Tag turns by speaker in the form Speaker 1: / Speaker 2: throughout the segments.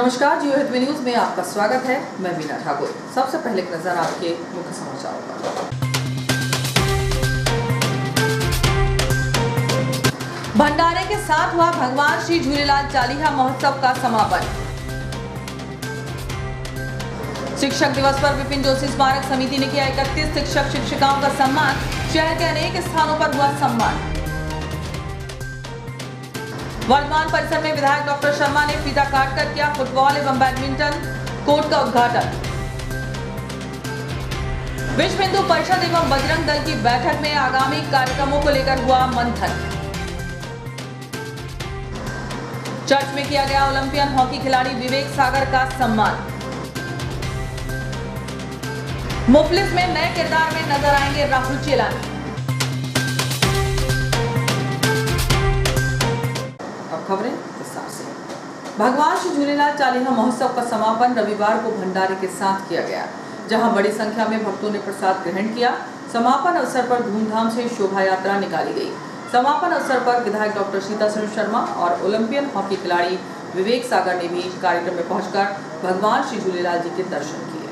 Speaker 1: नमस्कार, जियो हितवी न्यूज में आपका स्वागत है। मैं मीना ठाकुर। सबसे पहले एक नजर आपके मुख्य समाचारों पर। भंडारे के साथ हुआ भगवान श्री झूलेलाल चालीहा महोत्सव का समापन। शिक्षक दिवस पर विपिन जोशी स्मारक समिति ने किया 31 शिक्षक शिक्षिकाओं का सम्मान। शहर के अनेक स्थानों पर हुआ सम्मान। वर्तमान परिसर में विधायक डॉक्टर शर्मा ने फीता काटकर किया फुटबॉल एवं बैडमिंटन कोर्ट का उद्घाटन। विश्व हिंदू परिषद एवं बजरंग दल की बैठक में आगामी कार्यक्रमों को लेकर हुआ मंथन। चर्च में किया गया ओलंपियन हॉकी खिलाड़ी विवेक सागर का सम्मान। मुफलिस में नए किरदार में नजर आएंगे राहुल चेलानी। अब खबरें विस्तार से। भगवान श्री झूलेलाल चालीहा महोत्सव का समापन रविवार को भंडारे के साथ किया गया, जहां बड़ी संख्या में भक्तों ने प्रसाद ग्रहण किया। समापन अवसर पर धूमधाम से शोभा यात्रा निकाली गई। समापन अवसर पर विधायक डॉक्टर शीतासेन शर्मा और ओलंपियन हॉकी खिलाड़ी विवेक सागर ने भी कार्यक्रम में पहुंचकर भगवान श्री झूलेलाल जी के दर्शन किए।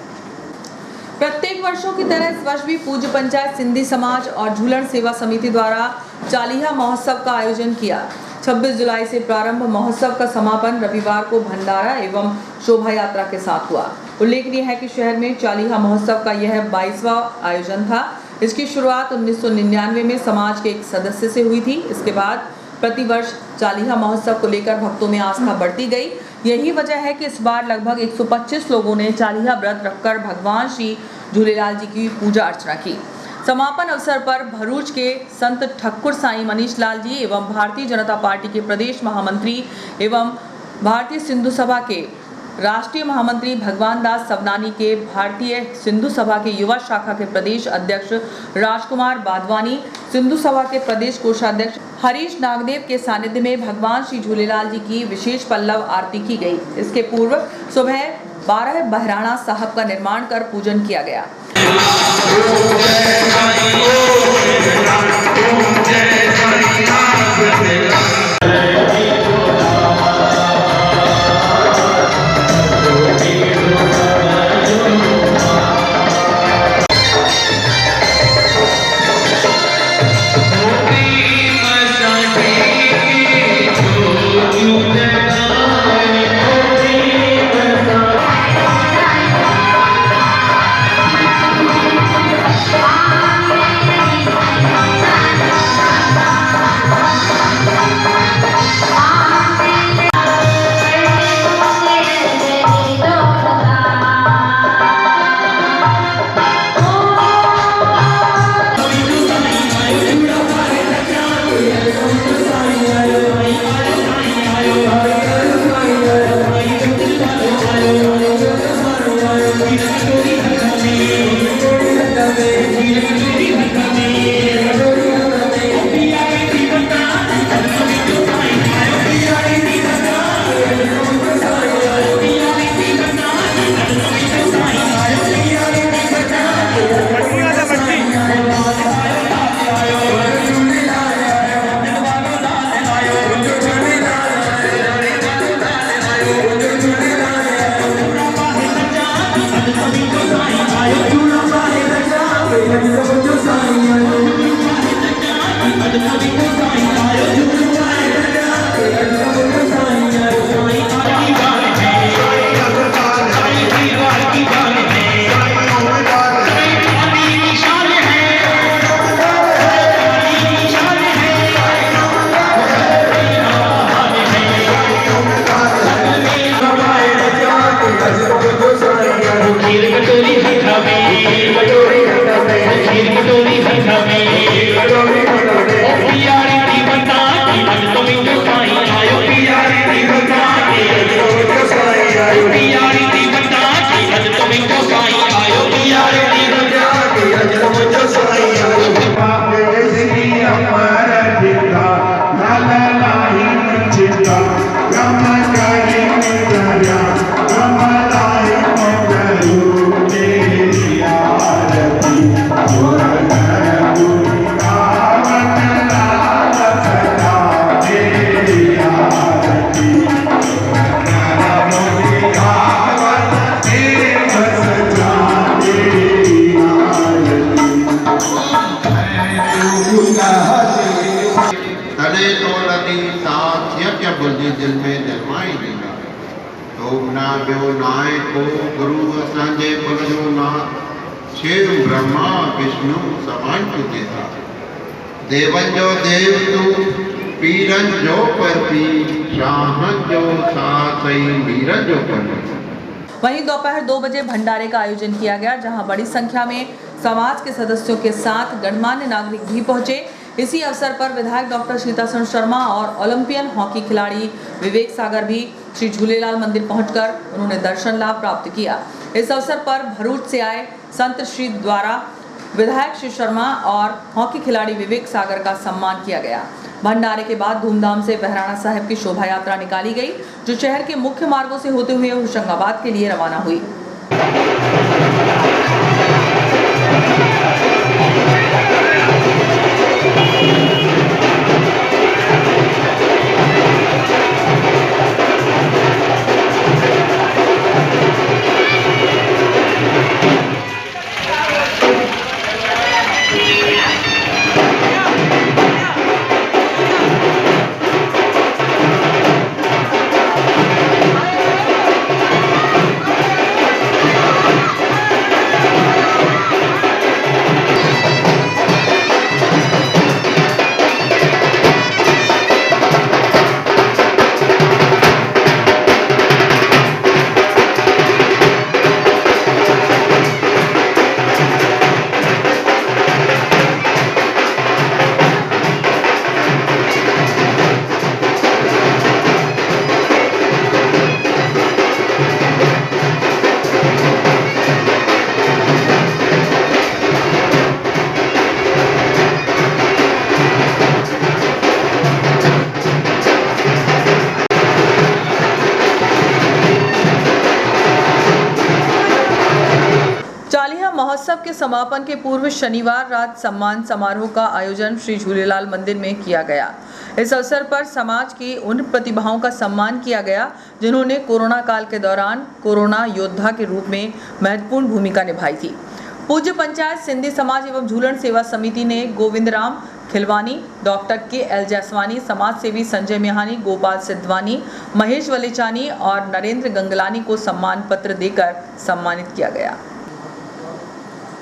Speaker 1: प्रत्येक वर्षों की तरह इस वर्ष भी पूज्य पंचायत सिंधी समाज और झूलन सेवा समिति द्वारा चालीहा महोत्सव का आयोजन किया। 26 जुलाई से प्रारंभ महोत्सव का समापन रविवार को भंडारा एवं शोभा यात्रा के साथ हुआ। उल्लेखनीय है कि शहर में चालीहा महोत्सव का यह 22वां आयोजन था। इसकी शुरुआत 1999 में समाज के एक सदस्य से हुई थी। इसके बाद प्रतिवर्ष चालीहा महोत्सव को लेकर भक्तों में आस्था बढ़ती गई। यही वजह है कि इस बार लगभग 125 लोगों ने चालीहा व्रत रखकर भगवान श्री झूलेलाल जी की पूजा अर्चना की। समापन अवसर पर भरूच के संत ठक्कुर साईं मनीष लाल जी एवं भारतीय जनता पार्टी के प्रदेश महामंत्री एवं भारतीय सिंधु सभा के राष्ट्रीय महामंत्री भगवान दास सवनानी के भारतीय सिंधु सभा के युवा शाखा के प्रदेश अध्यक्ष राजकुमार बादवानी, सिंधु सभा के प्रदेश कोषाध्यक्ष हरीश नागदेव के सानिध्य में भगवान श्री झूलेलाल जी की विशेष पल्लव आरती की गई। इसके पूर्व सुबह 12 बहराणा साहब का निर्माण कर पूजन किया गया।
Speaker 2: असांजे दिल में जन्माई ॾींदा। तो ना ॿियो नाहे को गुरु असांजे कुल जो नाथ, शिव ब्रह्मा विष्णु समांचु देता। देवन जो देव तू, पीरन जो परपी, शाहन जो सासई, मीरन जो परपी।
Speaker 1: वहीं दोपहर 2 बजे भंडारे का आयोजन किया गया, जहां बड़ी संख्या में समाज के सदस्यों के साथ गणमान्य नागरिक भी पहुंचे। इसी अवसर पर विधायक डॉक्टर सीतासरण शर्मा और ओलंपियन हॉकी खिलाड़ी विवेक सागर भी श्री झूलेलाल मंदिर पहुंचकर उन्होंने दर्शन लाभ प्राप्त किया। इस अवसर पर भरूच से आए संत श्री द्वारा विधायक श्री शर्मा और हॉकी खिलाड़ी विवेक सागर का सम्मान किया गया। भंडारे के बाद धूमधाम से बहराणा साहिब की शोभा यात्रा निकाली गई, जो शहर के मुख्य मार्गों से होते हुए होशंगाबाद के लिए रवाना हुई। महोत्सव के समापन के पूर्व शनिवार रात सम्मान समारोह का आयोजन श्री झूलेलाल मंदिर में किया गया। इस अवसर पर समाज की उन प्रतिभाओं का सम्मान किया गया जिन्होंने कोरोना काल के दौरान कोरोना योद्धा के रूप में महत्वपूर्ण भूमिका निभाई थी। पूज्य पंचायत सिंधी समाज एवं झूलन सेवा समिति ने गोविंद राम खिलवानी, डॉक्टर के.एल. जैसवानी, समाज सेवी संजय मिहानी, गोपाल सिद्धवानी, महेश वलेचानी और नरेंद्र गंगलानी को सम्मान पत्र देकर सम्मानित किया गया।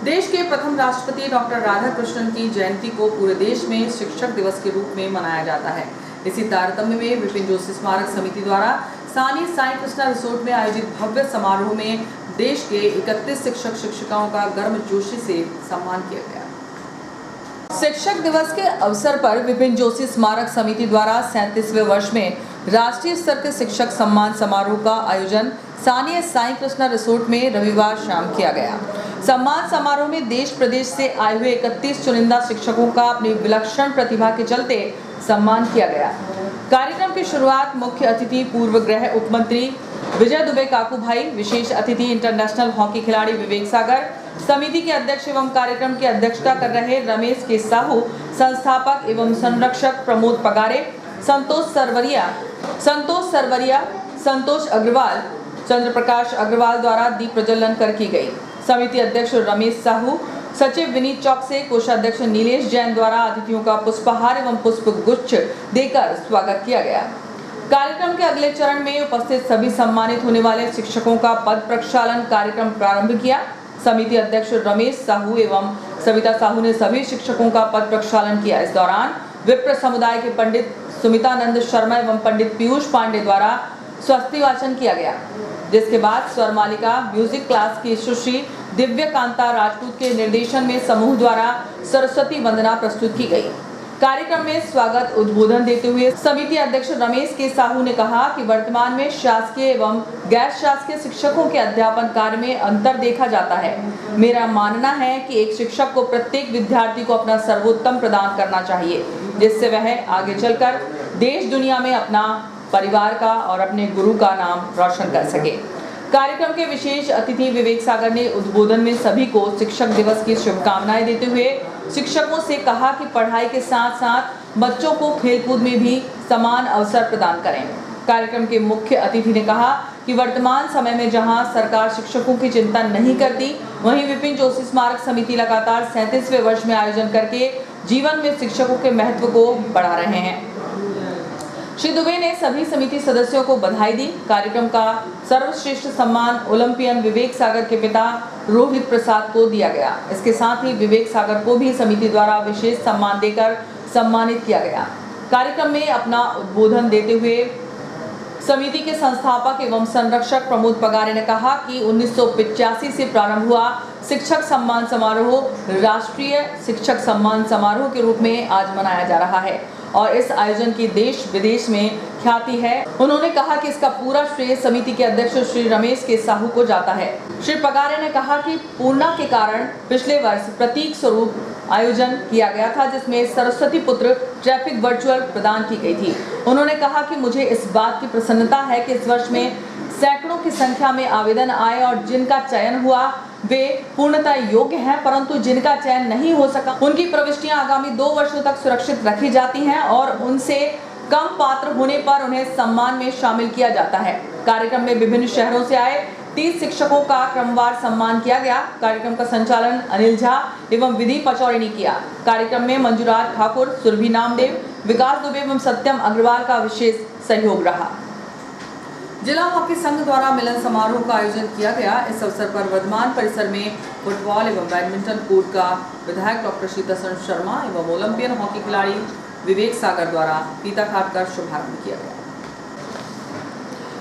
Speaker 1: देश के प्रथम राष्ट्रपति डॉक्टर राधाकृष्णन की जयंती को पूरे देश में शिक्षक दिवस के रूप में मनाया जाता है। इसी तारतम्य में विपिन जोशी स्मारक समिति द्वारा स्थानीय साई कृष्णा रिसोर्ट में आयोजित भव्य समारोह में देश के 31 शिक्षक शिक्षिकाओं का गर्मजोशी से सम्मान किया गया। शिक्षक दिवस के अवसर पर विपिन जोशी स्मारक समिति द्वारा 37वें वर्ष में राष्ट्रीय स्तर के शिक्षक सम्मान समारोह का आयोजन स्थानीय साई कृष्णा रिसोर्ट में रविवार शाम किया गया। सम्मान समारोह में देश प्रदेश से आए हुए 31 चुनिंदा शिक्षकों का अपनी विलक्षण प्रतिभा के चलते सम्मान किया गया। कार्यक्रम की शुरुआत मुख्य अतिथि पूर्व गृह उप मंत्री विजय दुबे काकू भाई, विशेष अतिथि इंटरनेशनल हॉकी खिलाड़ी विवेक सागर, समिति के अध्यक्ष एवं कार्यक्रम की अध्यक्षता कर रहे रमेश के साहू, संस्थापक एवं संरक्षक प्रमोद पगारे, संतोष सरवरिया, संतोष अग्रवाल, चंद्र प्रकाश अग्रवाल द्वारा दीप प्रज्वलन कर की गई। समिति अध्यक्ष रमेश साहू, सचिव विनीत चौकसे, कोषाध्यक्ष नीलेश जैन द्वारा अतिथियों का पुष्पहार एवं पुष्प गुच्छ देकर स्वागत किया गया। कार्यक्रम के अगले चरण में उपस्थित सभी सम्मानित होने वाले शिक्षकों का पद प्रक्षालन कार्यक्रम प्रारंभ किया। समिति अध्यक्ष रमेश साहू एवं सविता साहू ने सभी शिक्षकों का पद प्रक्षालन किया। इस दौरान विप्र समुदाय के पंडित सुमितानंद शर्मा एवं पंडित पीयूष पांडे द्वारा स्वस्ति वाचन किया गया, जिसके बाद स्वर मालिका म्यूजिक क्लास की सुश्री दिव्य कांता राजपूत के निर्देशन में समूह द्वारा सरस्वती वंदना प्रस्तुत की गई। कार्यक्रम में स्वागत उद्बोधन देते हुए समिति अध्यक्ष रमेश के साहू ने कहा कि वर्तमान में शासकीय एवं गैर शासकीय शिक्षकों के अध्यापन कार्य में अंतर देखा जाता है। मेरा मानना है कि एक शिक्षक को प्रत्येक विद्यार्थी को अपना सर्वोत्तम प्रदान करना चाहिए, जिससे वह आगे चलकर देश दुनिया में अपना परिवार का और अपने गुरु का नाम रोशन कर सके। कार्यक्रम के विशेष अतिथि विवेक सागर ने उद्बोधन में सभी को शिक्षक दिवस की शुभकामनाएं देते हुए शिक्षकों से कहा कि पढ़ाई के साथ साथ बच्चों को खेलकूद में भी समान अवसर प्रदान करें। कार्यक्रम के मुख्य अतिथि ने कहा कि वर्तमान समय में जहां सरकार शिक्षकों की चिंता नहीं करती, वहीं विपिन जोशी स्मारक समिति लगातार 37वें वर्ष में आयोजन करके जीवन में शिक्षकों के महत्व को बढ़ा रहे हैं। श्री दुबे ने सभी समिति सदस्यों को बधाई दी। कार्यक्रम का सर्वश्रेष्ठ सम्मान ओलंपियन विवेक सागर के पिता रोहित प्रसाद को दिया गया। इसके साथ ही विवेक सागर को भी समिति द्वारा विशेष सम्मान देकर सम्मानित किया गया। कार्यक्रम में अपना उद्बोधन देते हुए समिति के संस्थापक एवं संरक्षक प्रमोद पगारे ने कहा कि 1985 से प्रारंभ हुआ शिक्षक सम्मान समारोह राष्ट्रीय शिक्षक सम्मान समारोह के रूप में आज मनाया जा रहा है और इस आयोजन की देश विदेश में ख्याति है। उन्होंने कहा कि इसका पूरा श्रेय समिति के अध्यक्ष श्री रमेश के साहू को जाता है। श्री पगारे ने कहा कि पूर्णा के कारण पिछले वर्ष प्रतीक स्वरूप आयोजन किया गया था, जिसमें सरस्वती पुत्र ट्रैफिक वर्चुअल प्रदान की गई थी। उन्होंने कहा कि मुझे इस बात की प्रसन्नता है कि इस वर्ष में सैकड़ों की संख्या में आवेदन आए और जिनका चयन हुआ वे पूर्णतः योग्य हैं, परंतु जिनका चयन नहीं हो सका उनकी प्रविष्टियां आगामी 2 वर्षों तक सुरक्षित रखी जाती हैं और उनसे कम पात्र होने पर उन्हें सम्मान में शामिल किया जाता है। कार्यक्रम में विभिन्न शहरों से आए 30 शिक्षकों का क्रमवार सम्मान किया गया। कार्यक्रम का संचालन अनिल झा एवं विधि पचौरी ने किया। कार्यक्रम में मंजूराज ठाकुर, सुरभि नामदेव, विकास दुबे एवं सत्यम अग्रवाल का विशेष सहयोग रहा। जिला हॉकी संघ द्वारा मिलन समारोह का आयोजन किया गया। इस अवसर पर वर्धमान परिसर में फुटबॉल एवं बैडमिंटन कोर्ट का विधायक डॉक्टर शीतासन शर्मा एवं ओलंपियन हॉकी खिलाड़ी विवेक सागर द्वारा फीता काटकर शुभारंभ किया गया।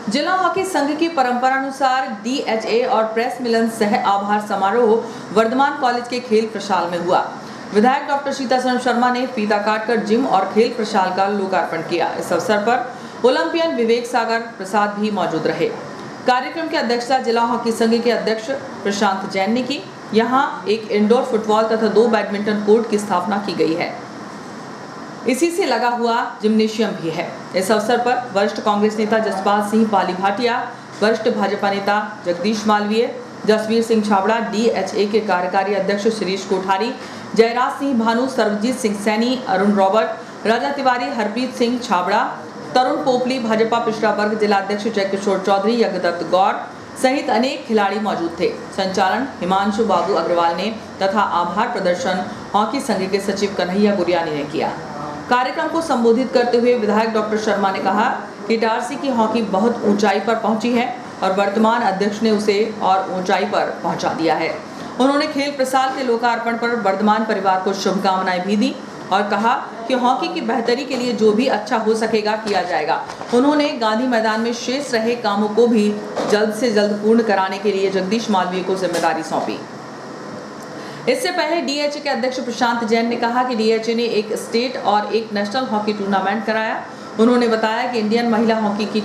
Speaker 1: जिला हॉकी संघ की परंपरा अनुसार DHA और प्रेस मिलन सह आभार समारोह वर्धमान कॉलेज के खेल प्रशाल में हुआ। विधायक डॉक्टर शीतासन शर्मा ने फीता काटकर जिम और खेल प्रशाल का लोकार्पण किया। इस अवसर पर ओलंपियन विवेक सागर प्रसाद भी मौजूद रहे। कार्यक्रम की अध्यक्षता जिला हॉकी संघ के अध्यक्ष प्रशांत जैन ने की। यहाँ एक इंडोर फुटबॉल तथा 2 बैडमिंटन कोर्ट की स्थापना की गई है। इसी से लगा हुआ जिम्नेशियम भी है। इस अवसर पर वरिष्ठ कांग्रेस नेता जसपाल सिंह पाली भाटिया, वरिष्ठ भाजपा नेता जगदीश मालवीय, जसवीर सिंह छाबड़ा, DHA के कार्यकारी अध्यक्ष शिरीष कोठारी, जयराज सिंह भानु, सर्वजीत सिंह सैनी, अरुण रॉबर्ट, राजा तिवारी, हरप्रीत सिंह छाबड़ा, तरुण पोपली, भाजपा पिछड़ा वर्ग जिला अध्यक्ष जयकिशोर चौधरी, यज्ञदत्त गौर सहित अनेक खिलाड़ी मौजूद थे। संचालन हिमांशु बाबू अग्रवाल ने तथा आभार प्रदर्शन हॉकी संघ के सचिव कन्हैया गुरियानी ने किया। कार्यक्रम को संबोधित करते हुए विधायक डॉक्टर शर्मा ने कहा कि इटारसी की हॉकी बहुत ऊंचाई पर पहुंची है और वर्तमान अध्यक्ष ने उसे और ऊंचाई पर पहुंचा दिया है। उन्होंने खेल प्रसाल के लोकार्पण पर वर्धमान परिवार को शुभकामनाएं भी दी और कहा कि हॉकी की बेहतरी के लिए जो भी अच्छा हो सकेगा किया जाएगा। उन्होंने गांधी मैदान में शेष रहे कामों को भी जल्द से जल्द पूर्ण कराने के लिए जगदीश मालवीय को जिम्मेदारी सौंपी। इससे पहले DHA के अध्यक्ष प्रशांत जैन ने कहा कि DHA ने एक स्टेट और एक नेशनल हॉकी टूर्नामेंट कराया। उन्होंने बताया कि इंडियन महिला हॉकी की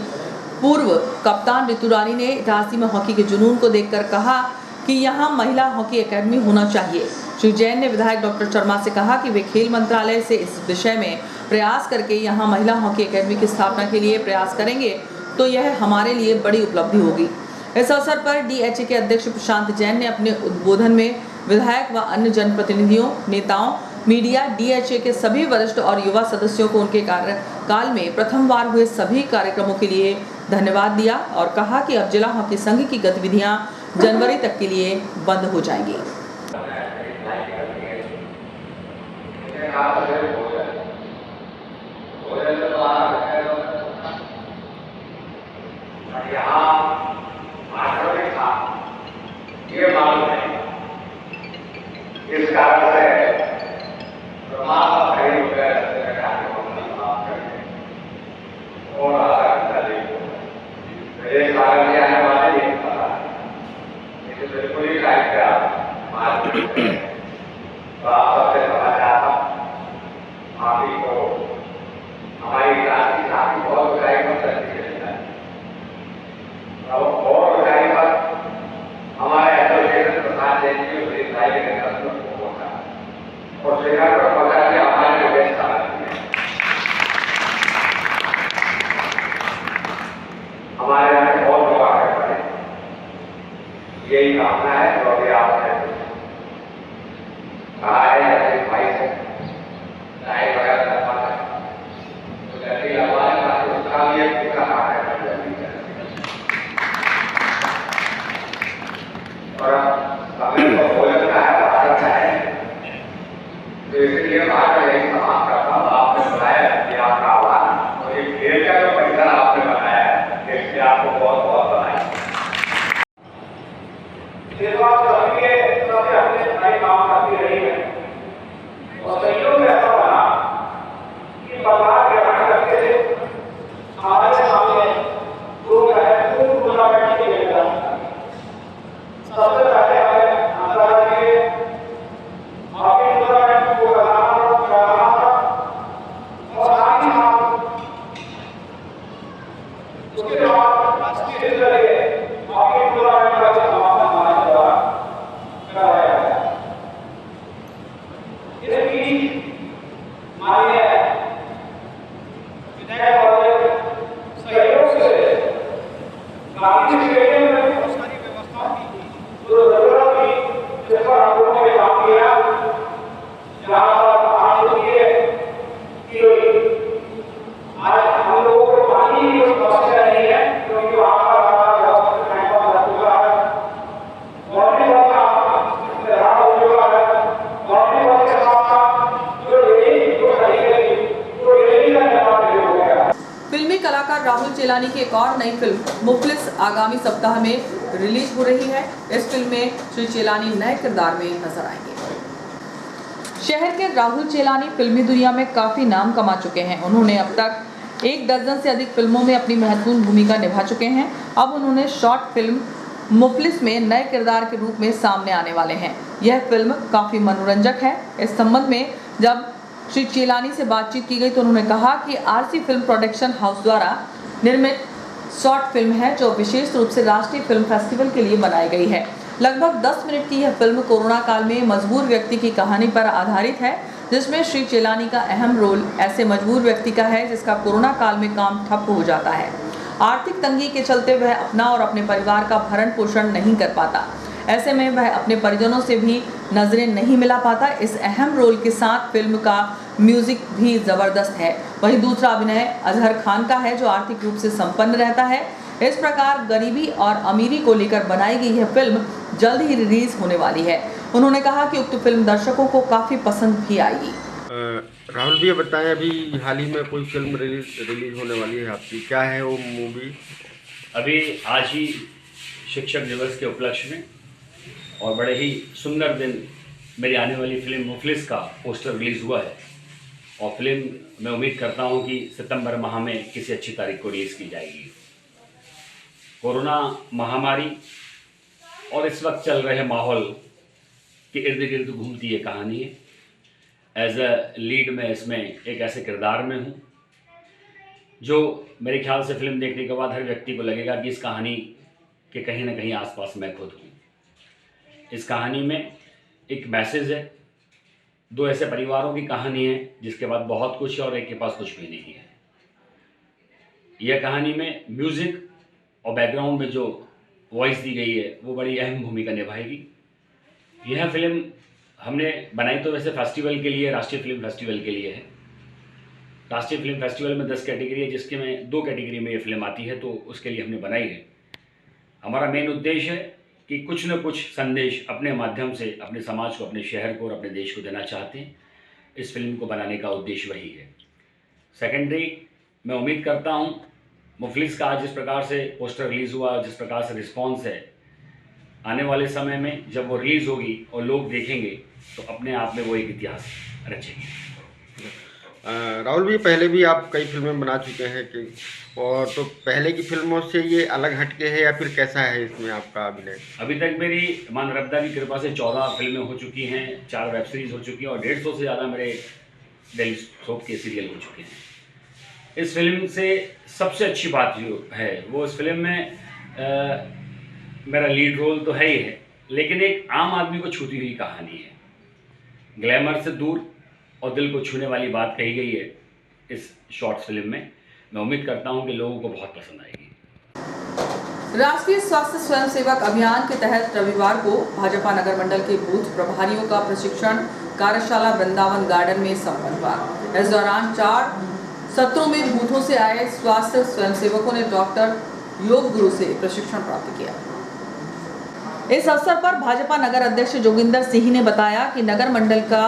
Speaker 1: पूर्व कप्तान ऋतु रानी ने इटारसी में हॉकी के जुनून को देखकर कहा कि यहाँ महिला हॉकी एकेडमी होना चाहिए। श्री जैन ने विधायक डॉक्टर शर्मा से कहा कि वे खेल मंत्रालय से इस विषय में प्रयास करके यहाँ महिला हॉकी एकेडमी की स्थापना के लिए प्रयास करेंगे तो यह हमारे लिए बड़ी उपलब्धि होगी। इस अवसर पर DHA के अध्यक्ष प्रशांत जैन ने अपने उद्बोधन में विधायक व अन्य जनप्रतिनिधियों, नेताओं, मीडिया, DHA के सभी वरिष्ठ और युवा सदस्यों को उनके कार्यकाल में प्रथम बार हुए सभी कार्यक्रमों के लिए धन्यवाद दिया और कहा कि अब जिला हॉकी संघ की गतिविधियां जनवरी तक के लिए बंद हो जाएंगी।
Speaker 3: ये मालूम है इस कारण से प्रमाण खरीद और मेरे कारण से आने वाले नहीं पता इसे बिल्कुल ही टाइप का तो आप सबसे समझ आता आप ही को हमारी क्रांति काफी बहुत ऊंचाई पर चलती है अब और ऊंचाई पर हमारे एसोसिएशन प्रसाद जैन की ऊंचाई के नेतृत्व को पहुंचा और शिखर पर पहुंचा के हमारे व्यवस्था हमारे यहाँ में बहुत लोग आगे बढ़े यही कामना है जो अभी आपने कहा है जैसे भाई से चाहे वगैरह करवा है तो जैसे हमारे पास उसका भी एक पूरा हाथ है और हमें तो भोजन का है भारत है तो इसलिए भारत यही समाप्त करता हूँ आपने बुलाया कि आपका आह्वान मुझे खेल
Speaker 1: फिल्मी कलाकार राहुल चेलानी की एक और नई फिल्म मुफलिस आगामी सप्ताह में रिलीज हो रही है। इस फिल्म में श्री चेलानी नए किरदार में नजर आएंगे। शहर के राहुल चेलानी फिल्मी दुनिया में काफी नाम कमा चुके हैं। उन्होंने अब तक 1 दर्जन से अधिक फिल्मों में अपनी महत्वपूर्ण भूमिका निभा चुके हैं। अब उन्होंने शॉर्ट फिल्म मुफलिस में नए किरदार के रूप में सामने आने वाले हैं। यह फिल्म काफी मनोरंजक है। इस संबंध में जब श्री चेलानी से बातचीत की गई तो उन्होंने कहा कि आरसी फिल्म प्रोडक्शन हाउस द्वारा निर्मित शॉर्ट फिल्म है जो विशेष रूप से राष्ट्रीय फिल्म फेस्टिवल के लिए बनाई गई है। लगभग 10 मिनट की यह फिल्म कोरोना काल में मजबूर व्यक्ति की कहानी पर आधारित है, जिसमें श्री चेलानी का अहम रोल ऐसे मजबूर व्यक्ति का है जिसका कोरोना काल में काम ठप हो जाता है। आर्थिक तंगी के चलते वह अपना और अपने परिवार का भरण पोषण नहीं कर पाता। ऐसे में वह अपने परिजनों से भी नजरें नहीं मिला पाता। इस अहम रोल के साथ फिल्म का म्यूजिक भी जबरदस्त है। वहीं दूसरा अभिनय अजहर खान का है जो आर्थिक रूप से संपन्न रहता है। इस प्रकार गरीबी और अमीरी को लेकर बनाई गई यह फिल्म जल्द ही रिलीज होने वाली है। उन्होंने कहा कि उक्त फिल्म दर्शकों को काफी पसंद भी आएगी।
Speaker 4: राहुल भैया बताएं, अभी हाल ही में कोई फिल्म रिलीज होने वाली है आपकी, क्या है वो मूवी?
Speaker 5: अभी आज ही शिक्षक दिवस के उपलक्ष्य में और बड़े ही सुंदर दिन मेरी आने वाली फिल्म मुफलिस का पोस्टर रिलीज़ हुआ है और फिल्म मैं उम्मीद करता हूं कि सितंबर माह में किसी अच्छी तारीख को रिलीज़ की जाएगी। कोरोना महामारी और इस वक्त चल रहे माहौल के इर्द गिर्द घूमती ये कहानी है। एज अ लीड मैं इसमें एक ऐसे किरदार में हूँ जो मेरे ख्याल से फिल्म देखने के बाद हर व्यक्ति को लगेगा कि इस कहानी के कहीं ना कहीं आसपास मैं खुद हूँ। इस कहानी में एक मैसेज है, 2 ऐसे परिवारों की कहानी है जिसके बाद बहुत कुछ है और एक के पास कुछ भी नहीं है। यह कहानी में म्यूज़िक और बैकग्राउंड में जो वॉइस दी गई है वो बड़ी अहम भूमिका निभाएगी। यह फिल्म हमने बनाई तो वैसे फेस्टिवल के लिए, राष्ट्रीय फिल्म फेस्टिवल के लिए है। राष्ट्रीय फिल्म फेस्टिवल में 10 कैटेगरी है जिसके में 2 कैटेगरी में ये फिल्म आती है, तो उसके लिए हमने बनाई है। हमारा मेन उद्देश्य है कि कुछ न कुछ संदेश अपने माध्यम से अपने समाज को, अपने शहर को और अपने देश को देना चाहते हैं। इस फिल्म को बनाने का उद्देश्य वही है। सेकेंडरी, मैं उम्मीद करता हूँ मुफलिस का आज जिस प्रकार से पोस्टर रिलीज़ हुआ, जिस प्रकार से रिस्पॉन्स है, आने वाले समय में जब वो रिलीज़ होगी और लोग देखेंगे तो अपने आप में वो एक इतिहास रचेंगे।
Speaker 4: राहुल भी पहले भी आप कई फिल्में बना चुके हैं कि, और तो पहले की फिल्मों से ये अलग हटके है या फिर कैसा है इसमें आपका अभिनय?
Speaker 5: अभी तक मेरी मान रब्दा की कृपा से 14 फिल्में हो चुकी हैं, 4 वेब सीरीज़ हो चुकी हैं और 150 से ज़्यादा मेरे डेली सोप के सीरियल हो चुके हैं। इस फिल्म से सबसे अच्छी बात जो है वो इस फिल्म में मेरा लीड रोल तो है ही है, लेकिन एक आम आदमी को छूती हुई कहानी है। ग्लैमर से दूर और दिल को छूने वाली बात कही गई है इस शॉर्ट फिल्म में। मैं उम्मीद करता हूं कि लोगों को बहुत पसंद आएगी।
Speaker 1: राष्ट्रीय स्वास्थ्य स्वयंसेवक अभियान के तहत रविवार को भाजपा नगर मंडल के बूथ प्रभारियों का प्रशिक्षण कार्यशाला वृंदावन गार्डन में संपन्न हुआ। इस दौरान 4 सत्रों में बूथों से आए स्वास्थ्य स्वयंसेवकों ने डॉक्टर योग गुरु से प्रशिक्षण प्राप्त किया। इस अवसर पर भाजपा नगर अध्यक्ष जोगिंदर सिंह ने बताया कि नगर मंडल का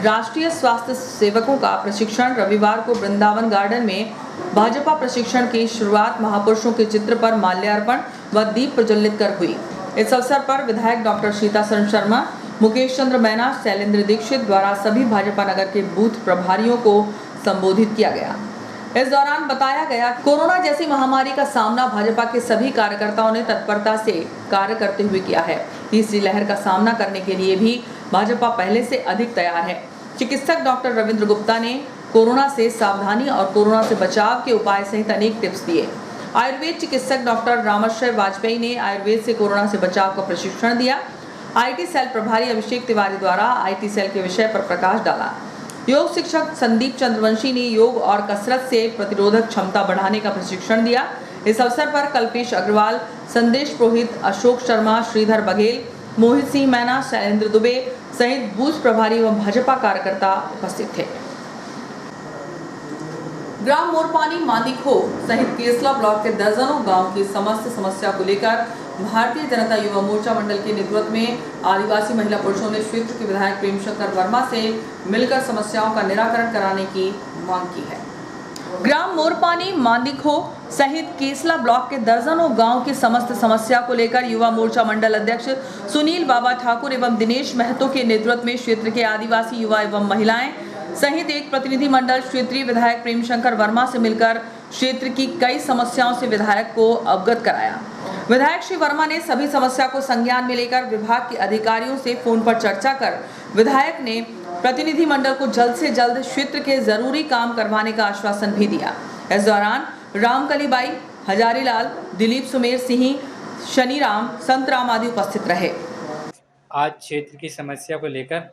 Speaker 1: राष्ट्रीय स्वास्थ्य सेवकों का प्रशिक्षण रविवार को वृंदावन गार्डन में भाजपा प्रशिक्षण की शुरुआत महापुरुषों के चित्र पर माल्यार्पण व दीप प्रज्वलित कर हुई। इस अवसर पर विधायक डॉक्टर सीतासरण शर्मा, मुकेश चंद्र मैना, शैलेंद्र दीक्षित द्वारा सभी भाजपा नगर के बूथ प्रभारियों को संबोधित किया गया। इस दौरान बताया गया कोरोना जैसी महामारी का सामना भाजपा के सभी कार्यकर्ताओं ने तत्परता से कार्य करते हुए किया है। तीसरी लहर का सामना करने के लिए भी भाजपा पहले से अधिक तैयार है। चिकित्सक डॉक्टर रविंद्र गुप्ता ने कोरोना से सावधानी और कोरोना से बचाव के उपाय सहित अनेक टिप्स दिए। आयुर्वेद चिकित्सक डॉक्टर रामाश्रय वाजपेयी ने आयुर्वेद से कोरोना से बचाव का प्रशिक्षण दिया। आईटी सेल प्रभारी अभिषेक तिवारी द्वारा आईटी सेल के विषय पर प्रकाश डाला। योग शिक्षक संदीप चंद्रवंशी ने योग और कसरत से प्रतिरोधक क्षमता बढ़ाने का प्रशिक्षण दिया। इस अवसर पर कल्पेश अग्रवाल, संदेश पुरोहित, अशोक शर्मा, श्रीधर बघेल, मोहित सिंह मैना, शैलेंद्र दुबे सहित बूथ प्रभारी एवं भाजपा कार्यकर्ता उपस्थित थे। ग्राम मोरपानी, मांदीखो सहित केसला ब्लॉक के दर्जनों गांव की समस्त समस्या को लेकर भारतीय जनता युवा मोर्चा मंडल के नेतृत्व में आदिवासी महिला पुरुषों ने क्षेत्र के विधायक प्रेमशंकर वर्मा से मिलकर समस्याओं का निराकरण कराने की मांग की है। ग्राम मोरपानी, मांदीखो सहित केसला ब्लॉक के दर्जनों गांव की समस्त समस्या को लेकर युवा मोर्चा मंडल अध्यक्ष सुनील बाबा ठाकुर एवं दिनेश महतो के नेतृत्व में क्षेत्र के आदिवासी युवा एवं महिलाएं सहित एक प्रतिनिधि मंडल क्षेत्रीय विधायक प्रेमशंकर वर्मा से मिलकर क्षेत्र की कई समस्याओं से विधायक को अवगत कराया। विधायक श्री वर्मा ने सभी समस्या को संज्ञान में लेकर विभाग के अधिकारियों से फोन पर चर्चा कर विधायक ने प्रतिनिधि मंडल को जल्द से जल्द क्षेत्र के जरूरी काम करवाने का आश्वासन भी दिया। इस दौरान रामकलीबाई, हजारीलाल, दिलीप सुमेर सिंह, शनिराम, संतराम आदि उपस्थित रहे।
Speaker 6: आज क्षेत्र की समस्या को लेकर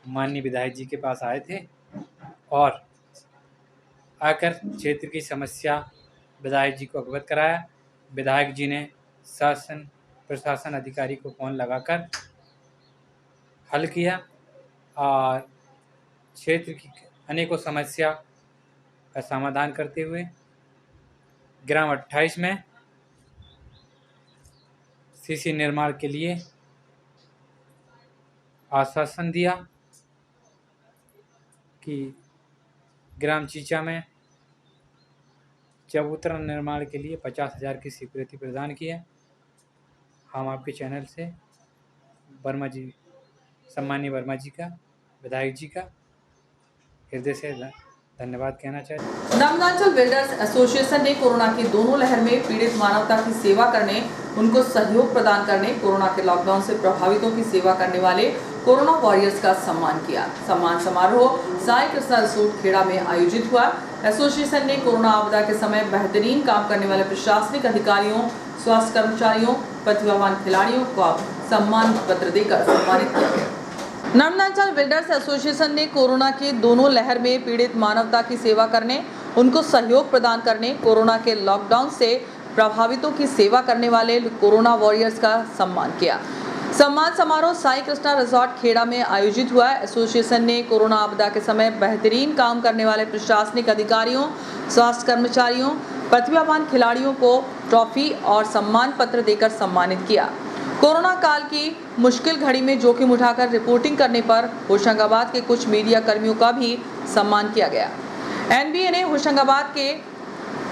Speaker 6: माननीय विधायक जी के पास आए थे और आकर क्षेत्र की समस्या विधायक जी को अवगत कराया। विधायक जी ने शासन प्रशासन अधिकारी को फ़ोन लगाकर हल किया और क्षेत्र की अनेकों समस्या का समाधान करते हुए ग्राम 28 में सीसी निर्माण के लिए आश्वासन दिया कि ग्राम चीचा में चबूतरा निर्माण के लिए 50,000 की स्वीकृति प्रदान की है। हम आपके चैनल से वर्मा जी, सम्मानीय वर्मा जी का, विधायक जी का हृदय से धन्यवाद कहना चाहते।
Speaker 1: नर्मदांचल बिल्डर्स एसोसिएशन ने कोरोना की दोनों लहर में पीड़ित मानवता की सेवा करने, उनको सहयोग प्रदान करने, कोरोना के लॉकडाउन से प्रभावितों की सेवा करने वाले कोरोना वॉरियर्स का सम्मान किया। सम्मान समारोह साई कृष्णा रिसोर्ट खेड़ा में आयोजित हुआ। एसोसिएशन ने कोरोना आपदा के समय बेहतरीन काम करने वाले प्रशासनिक अधिकारियों, स्वास्थ्य कर्मचारियों, प्रतिभावान खिलाड़ियों को सम्मान पत्र देकर सम्मानित किया गया। नर्मदांचल बिल्डर्स एसोसिएशन ने कोरोना की दोनों लहर में पीड़ित मानवता की सेवा करने, उनको सहयोग प्रदान करने, कोरोना के लॉकडाउन से प्रभावितों की सेवा करने वाले कोरोना वॉरियर्स का सम्मान किया। सम्मान समारोह साई कृष्णा रिसोर्ट खेड़ा में आयोजित हुआ। एसोसिएशन ने कोरोना आपदा के समय बेहतरीन काम करने वाले प्रशासनिक अधिकारियों, स्वास्थ्य कर्मचारियों, प्रतिभावान खिलाड़ियों को ट्रॉफी और सम्मान पत्र देकर सम्मानित किया। कोरोना काल की मुश्किल घड़ी में जोखिम उठाकर रिपोर्टिंग करने पर होशंगाबाद के कुछ मीडिया कर्मियों का भी सम्मान किया गया। एनबीए ने होशंगाबाद के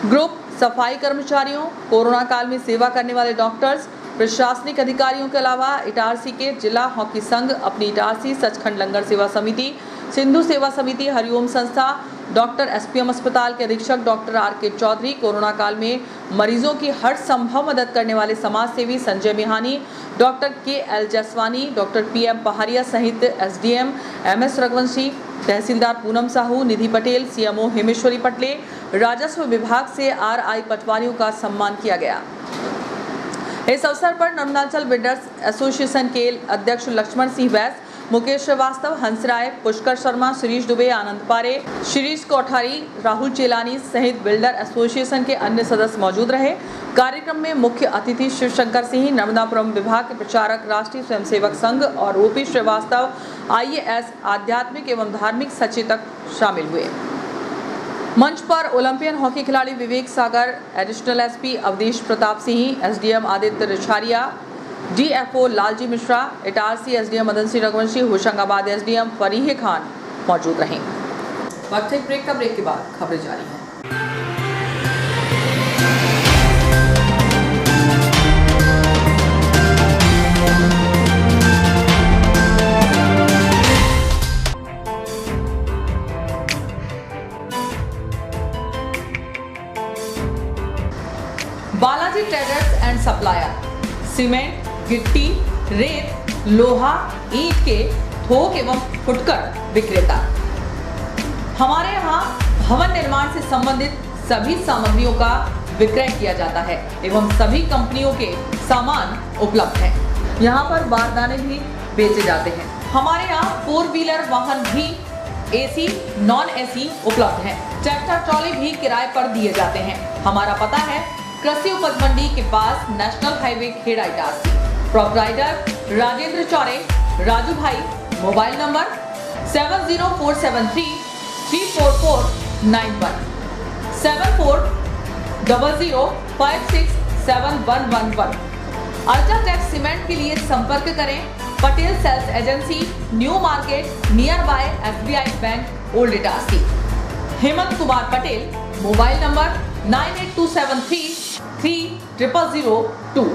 Speaker 1: ग्रुप सफाई कर्मचारियों, कोरोना काल में सेवा करने वाले डॉक्टर्स, प्रशासनिक अधिकारियों के अलावा इटारसी के जिला हॉकी संघ, अपनी इटारसी, सचखंड लंगर सेवा समिति, सिंधु सेवा समिति, हरिओम संस्था, डॉक्टर एसपीएम अस्पताल के अधीक्षक डॉक्टर आर.के. चौधरी, कोरोना काल में मरीजों की हर संभव मदद करने वाले समाज सेवी Sanjay Mihani, doctor K L. Jaswani, doctor P M. Pahadiya सहित एसडीएम एम.एस. रघुवंशी, तहसीलदार पूनम साहू, निधि पटेल, सीएमओ हेमेश्वरी पटले, राजस्व विभाग से आर.आई. पटवारियों का सम्मान किया गया। इस अवसर पर नर्मदांचल बिल्डर्स एसोसिएशन के अध्यक्ष लक्ष्मण सिंह वैस, मुकेश श्रीवास्तव, हंसराय, पुष्कर शर्मा, शिरीष दुबे, आनंद पारे, शिरीष कोठारी, राहुल चेलानी सहित बिल्डर एसोसिएशन के अन्य सदस्य मौजूद रहे। कार्यक्रम में मुख्य अतिथि शिवशंकर सिंह, नर्मदापुरम विभाग के प्रचारक, राष्ट्रीय स्वयंसेवक संघ और ओपी श्रीवास्तव, आईएएस, आध्यात्मिक एवं धार्मिक सचेतक शामिल हुए। मंच पर ओलंपियन हॉकी खिलाड़ी Vivek Sagar, additional SP Avdhesh Pratap Singh, SDM Aditya Richhariya, DFO Lalji Mishra, Itarsi SDM Madan Singh Raghuvanshi, Hoshangabad SDM Fareeh Khan मौजूद रहे। वक्त ब्रेक के बाद खबरें जारी हैं। Balaji traders and supplier cement, गिट्टी, रेत, लोहा, ईंट के थोक एवं फुटकर विक्रेता। हमारे यहाँ भवन निर्माण से संबंधित सभी सामग्रियों का विक्रय किया जाता है एवं सभी कंपनियों के सामान उपलब्ध हैं। यहाँ पर बारदाने भी बेचे जाते हैं। हमारे यहाँ 4 व्हीलर वाहन भी एसी, नॉन एसी उपलब्ध है। ट्रैक्टर ट्रॉली भी किराए पर दिए जाते हैं। हमारा पता है कृषि उपज मंडी के पास national highway Kheda Itarsi. Proprietor Rajendra Chaure, Raju Bhai. Mobile number 70473 34491 7400567111। UltraTech cement के लिए संपर्क करें Patel sales agency, new market, near by SBI bank, old Itarsi. Hemant Kumar Patel. Mobile number 98273 3002।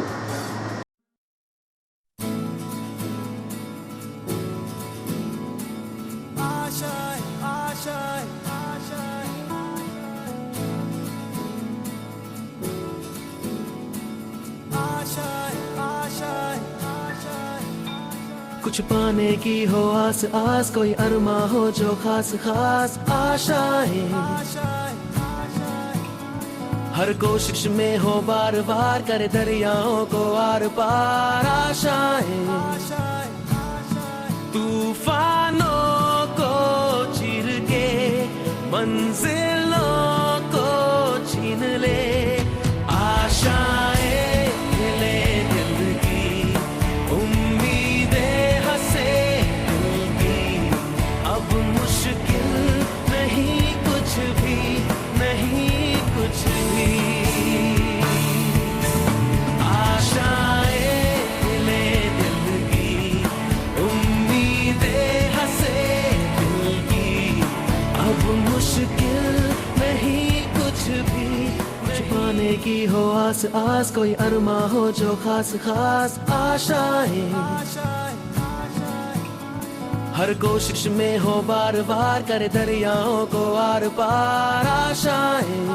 Speaker 7: कुछ पाने की हो आस आस, कोई अरमा हो जो खास खास आशाएं। हर कोशिश में हो बार बार, करे दरियाओं को आर पार आशाएं। तूफानों को चीर के मंजिलों को छीन ले आशाएं। की हो आस आस, कोई अरमा हो जो खास खास आशाएं। हर कोशिश में हो बार बार, करे दरियाओं को आर पार आशाएं।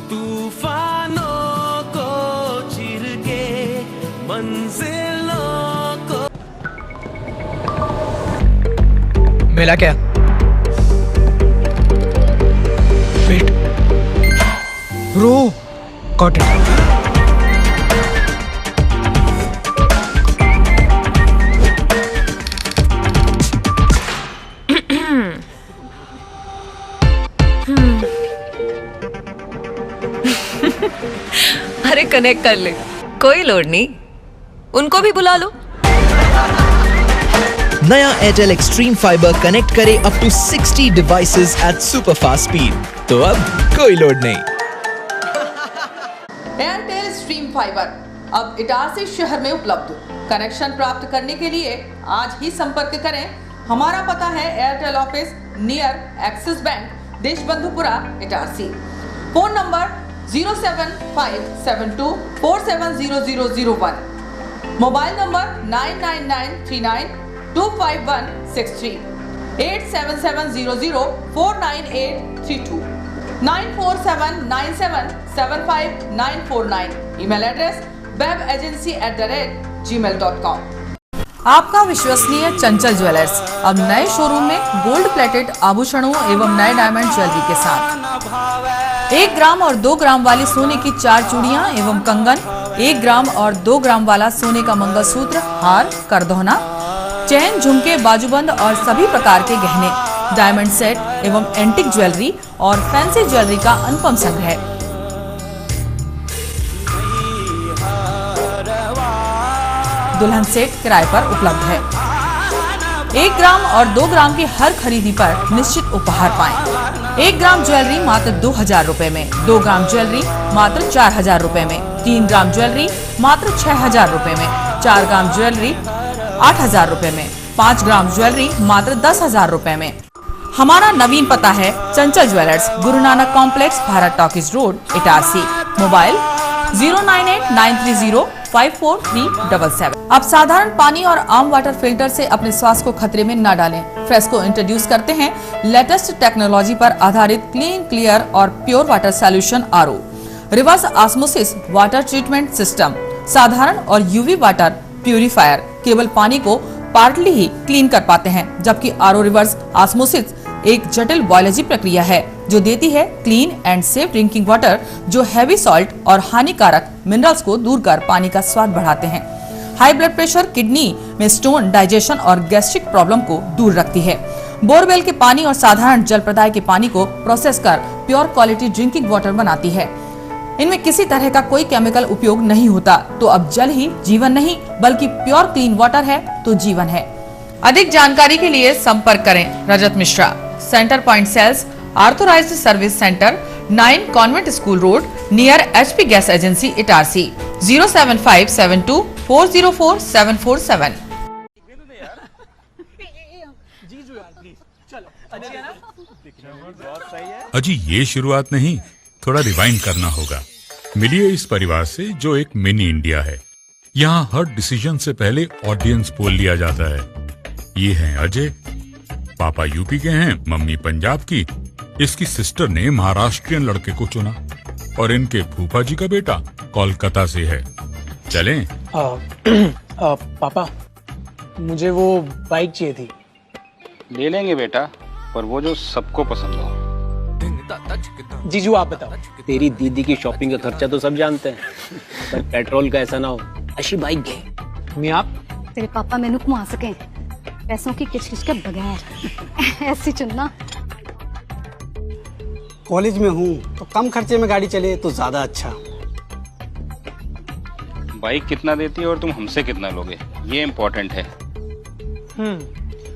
Speaker 7: तूफानों को चीर के मंजिलों को।
Speaker 8: मिला क्या? Wait, bro, got it.
Speaker 9: अरे कनेक्ट कर ले, कोई लोड नहीं, उनको भी बुला लो।
Speaker 8: नया एयरटेल एक्सट्रीम फाइबर कनेक्ट करे up to 60 devices at super fast speed, तो अब कोई लोड नहीं।
Speaker 1: एयरटेल स्ट्रीम फाइबर अब इटारसी शहर में उपलब्ध। कनेक्शन प्राप्त करने के लिए आज ही संपर्क करें। हमारा पता है Airtel office near Axis bank, Deshbandhupura, Itarsi. Phone number 07572470001। Mobile number 9993925163, 8770049832, 9479775949। Email address webagency@gmail.com। आपका विश्वसनीय चंचल ज्वेलर्स अब नए शोरूम में गोल्ड प्लेटेड आभूषणों एवं नए डायमंड ज्वेलरी के साथ 1 ग्राम और 2 ग्राम वाली सोने की 4 चूड़ियां एवं कंगन, 1 ग्राम और 2 ग्राम वाला सोने का मंगलसूत्र, हार, करदौना, चैन, झुमके, बाजूबंद और सभी प्रकार के गहने, डायमंड सेट एवं एंटिक ज्वेलरी और फैंसी ज्वेलरी का अनुपम संग्रह। दुल्हन सेट किराए पर उपलब्ध है। 1 ग्राम और 2 ग्राम की हर खरीदी पर निश्चित उपहार पाएं। 1 ग्राम ज्वेलरी मात्र 2000 रुपए में, 2 ग्राम ज्वेलरी मात्र 4000 रुपए में, 3 ग्राम ज्वेलरी मात्र 6000 रुपए में, 4 ग्राम ज्वेलरी 8000 रुपए में, 5 ग्राम ज्वेलरी मात्र 10000 रुपए में। हमारा नवीन पता है चंचल jewellers, Guru Nanak complex, Bharat talkies road, Itarsi. Mobile 09893054377। अब साधारण पानी और आम वाटर फिल्टर से अपने स्वास्थ्य को खतरे में न डालें। फ्रेस्को इंट्रोड्यूस करते हैं लेटेस्ट टेक्नोलॉजी पर आधारित क्लीन, क्लियर और pure water solution RO, reverse osmosis water treatment system, साधारण और यूवी वाटर प्यूरिफायर केवल पानी को पार्टली ही क्लीन कर पाते हैं, जबकि RO रिवर्स ऑस्मोसिस एक जटिल बायोलॉजी प्रक्रिया है जो देती है clean and safe drinking water, जो हैवी सॉल्ट और हानिकारक मिनरल्स को दूर कर पानी का स्वाद बढ़ाते हैं। हाई ब्लड प्रेशर, किडनी में स्टोन, डाइजेशन और गैस्ट्रिक प्रॉब्लम को दूर रखती है। बोरवेल के पानी और साधारण जल प्रदाय के पानी को प्रोसेस कर प्योर क्वालिटी ड्रिंकिंग वाटर बनाती है। इनमें किसी तरह का कोई केमिकल उपयोग नहीं होता। तो अब जल ही जीवन नहीं बल्कि प्योर क्लीन वाटर है तो जीवन है। अधिक जानकारी के लिए संपर्क करें Rajat Mishra, centre point sales, authorised service centre, 9 convent school road, near HP gas agency, Itarsi, 07572404747।
Speaker 10: अजी ये शुरुआत नहीं, थोड़ा रिवाइंड करना होगा। मिलिए इस परिवार से जो एक मिनी इंडिया है। यहाँ हर डिसीजन से पहले ऑडियंस पोल लिया जाता है। ये हैं अजय, पापा यूपी के हैं, मम्मी पंजाब की। इसकी सिस्टर ने महाराष्ट्रियन लड़के को चुना और इनके फूफा जी का बेटा कोलकाता से है। चलें?
Speaker 11: पापा मुझे वो बाइक चाहिए थी।
Speaker 12: ले लेंगे बेटा, पर वो जो सबको पसंद हो।
Speaker 11: जीजू आप बताओ।
Speaker 13: तेरी दीदी की शॉपिंग का खर्चा तो सब जानते हैं, पर पेट्रोल का ऐसा ना हो। अच्छी बाइक घे।
Speaker 11: मैं आप
Speaker 14: तेरे पापा मैंने घुमा सके पैसों की किचकिच के बगैर ऐसी चुनना।
Speaker 11: कॉलेज में हूँ तो कम खर्चे में गाड़ी चले तो ज्यादा अच्छा।
Speaker 12: बाइक कितना देती है और तुम हमसे कितना लोगे, ये इम्पोर्टेंट है।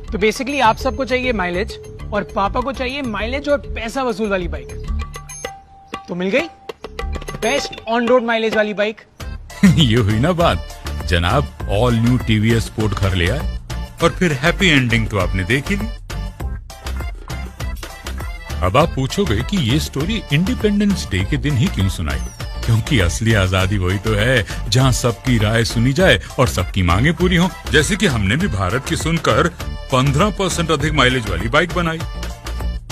Speaker 11: तो बेसिकली आप सबको चाहिए माइलेज और पापा को चाहिए माइलेज और पैसा वसूल वाली बाइक। तो मिल गई बेस्ट ऑन रोड माइलेज वाली बाइक।
Speaker 10: ये हुई ना बात। जनाब ऑल न्यू TVS स्पोर्ट घर ले आए और फिर हैप्पी एंडिंग तो आपने देख ही ली। अब आप पूछोगे कि ये स्टोरी इंडिपेंडेंस डे के दिन ही क्यों सुनाई, क्योंकि असली आजादी वही तो है जहां सबकी राय सुनी जाए और सबकी मांगे पूरी हो। जैसे कि हमने भी भारत की सुनकर 15% अधिक माइलेज वाली बाइक बनाई।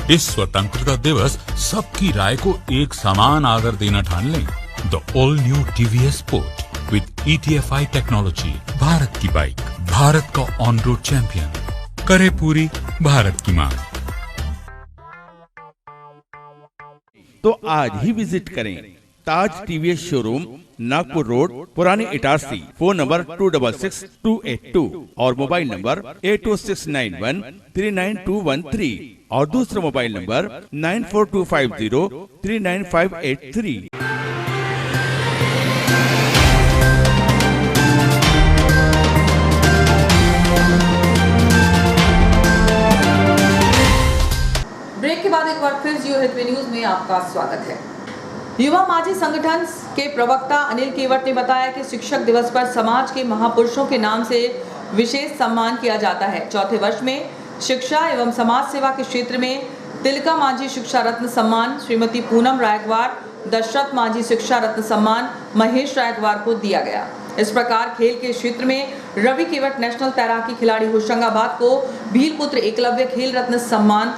Speaker 10: इस स्वतंत्रता दिवस सबकी राय को एक समान आदर देना ठान लें। The all new TVS sport with ETFI technology, Bharat की बाइक, भारत का ऑन रोड चैंपियन, करे पूरी भारत की मांग।
Speaker 15: तो आज ही विजिट करें ताज TVS शोरूम, नागपुर रोड, पुरानी इटारसी। फोन नंबर 266282 और मोबाइल नंबर 80691399213 और दूसरा मोबाइल नंबर 9425039583।
Speaker 1: ब्रेक के बाद एक बार फिर जियो हितवे न्यूज में आपका स्वागत है। युवा माझी संगठन के प्रवक्ता अनिल केवट ने बताया कि शिक्षक दिवस पर समाज के महापुरुषों के नाम से विशेष सम्मान किया जाता है। चौथे वर्ष में शिक्षा एवं समाज सेवा के क्षेत्र में तिलका माझी शिक्षा रत्न सम्मान श्रीमती पूनम रायकवार, दशरथ माझी शिक्षा रत्न सम्मान महेश रायकवार को दिया गया। इस प्रकार खेल के क्षेत्र में रवि केवट नेशनल तैराकी खिलाड़ी होशंगाबाद को भीलपुत्र एकलव्य खेल रत्न सम्मान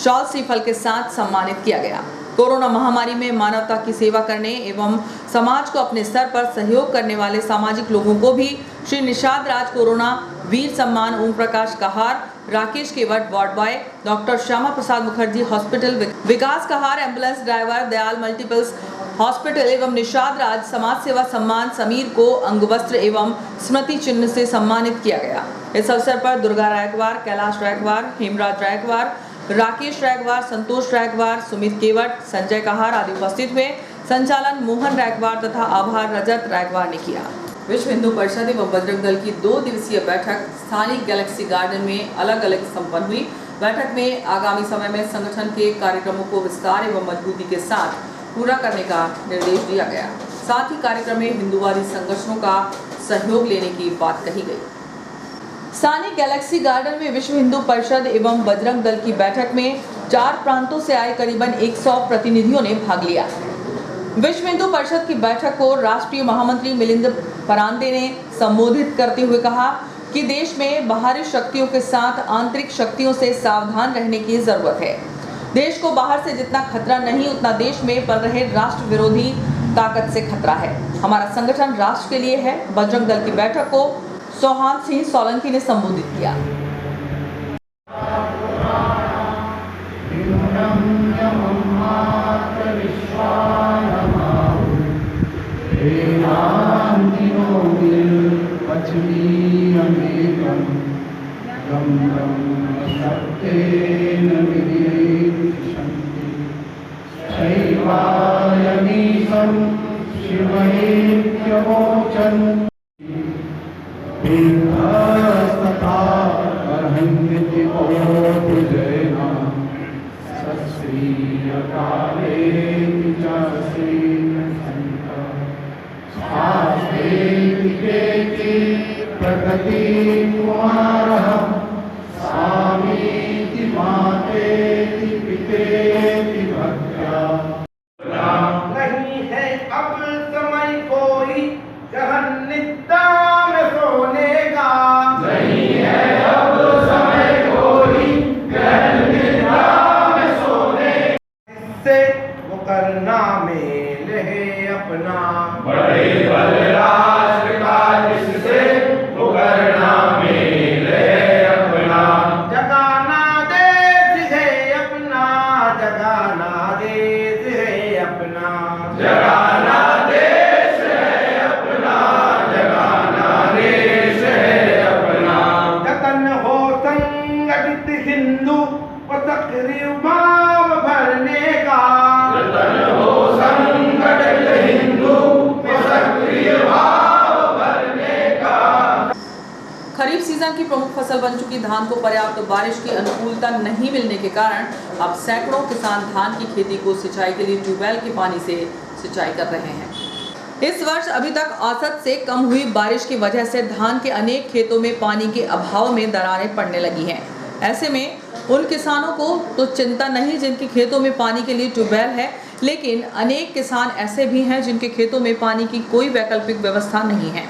Speaker 1: शॉल श्रीफल के साथ सम्मानित किया गया। कोरोना महामारी में मानवता की सेवा करने एवं समाज को अपने स्तर पर सहयोग करने वाले सामाजिक लोगों को भी श्री निषाद राज कोरोना वीर सम्मान, Om Prakash Kahar, Rakesh Kewat ward boy, doctor Shyama Prasad Mukherjee hospital, Vikas Kahar ambulance driver, Dayal multiples hospital एवं निषाद राज समाज सेवा सम्मान समीर को अंगवस्त्र एवं स्मृति चिन्ह से सम्मानित किया गया। इस अवसर पर दुर्गा रायकवार, कैलाश रायकवार, हेमराज रायकवार, राकेश रायकवार, संतोष रायकवार, सुमित केवट, संजय कहार आदि उपस्थित हुए। संचालन मोहन रायकवार तथा आभार रजत रायकवार ने किया। विश्व हिंदू परिषद एवं बजरंग दल की 2 दिवसीय बैठक स्थानीय गैलेक्सी गार्डन में अलग अलग संपन्न हुई। बैठक में आगामी समय में संगठन के कार्यक्रमों को विस्तार एवं मजबूती के साथ पूरा करने का निर्देश दिया गया। साथ ही कार्यक्रम में हिंदूवादी संगठनों का सहयोग लेने की बात कही गई। स्थानीय गैलेक्सी गार्डन में विश्व हिंदू परिषद एवं बजरंग दल की बैठक में 4 प्रांतों से आए करीबन 100 प्रतिनिधियों ने भाग लिया। विश्व हिंदू परिषद की बैठक को राष्ट्रीय महामंत्री मिलिंद परांदे ने संबोधित करते हुए कहा कि देश में बाहरी शक्तियों के साथ आंतरिक शक्तियों से सावधान रहने की जरूरत है। देश को बाहर से जितना खतरा नहीं उतना देश में पल रहे राष्ट्र विरोधी ताकत से खतरा है। हमारा संगठन राष्ट्र के लिए है। बजरंग दल की बैठक को सोहान सिंह सोलंकी ने संबोधित किया।
Speaker 3: नहीं है अब समय कोई गहन निद्रा में सोने का, नहीं है अब समय कोई गहन निद्रा में सोने से वो करना मेल है अपना, बड़े बल राष्ट्र का जिससे वो करना मेल है अपना, जगाना देश है अपना, जगाना देश है अपना, जगाना देश है अपना, जगाना देश है अपना, जतन हो संगठित हिंदू व सक्रिय भाव भरने का, जतन हो संगठित हिंदू व सक्रिय भाव भरने का।
Speaker 1: खरीफ सीजन की प्रमुख फसल बन चुकी धान को पर्याप्त बारिश की अनुकूलता नहीं मिलने के कारण अब सैकड़ों किसान धान की खेती को सिंचाई के लिए ट्यूबवेल के पानी से सिंचाई कर रहे हैं। इस वर्ष अभी तक औसत से कम हुई बारिश की वजह से धान के अनेक खेतों में पानी के अभाव में दरारें पड़ने लगी हैं। ऐसे में उन किसानों को तो चिंता नहीं जिनके खेतों में पानी के लिए ट्यूबवेल है, लेकिन अनेक किसान ऐसे भी हैं जिनके खेतों में पानी की कोई वैकल्पिक व्यवस्था नहीं है।